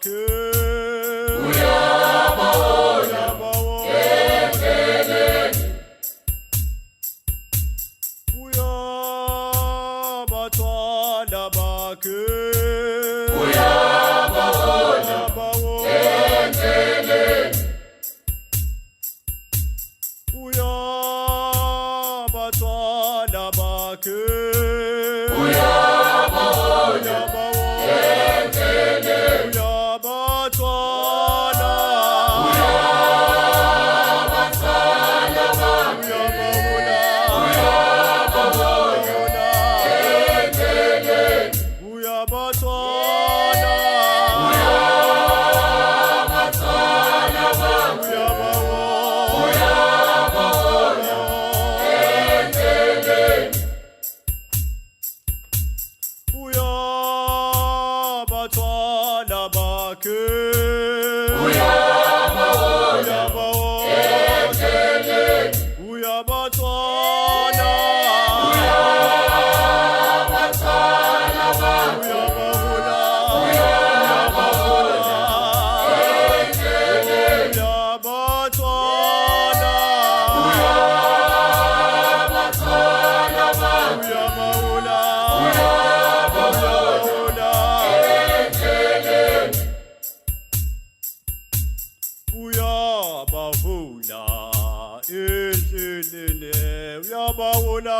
bakhe uyabawona endleleni, uyabathwala bakhe uyabawona endleleni, uyabathwala bakhe uyabawona endleleni, uyabathwala uyabathwala bakhe uyabawona endleleni, uyabathwala uyabathwala bakhe uyabawona endleleni, uyabathwala bakhe uyabawona endleleni, uyabathwala uyabathwala bakhe uyabawona endleleni, uyabathwala uyabathwala bakhe uyabawona endleleni, uyabavula endleleni uyabawona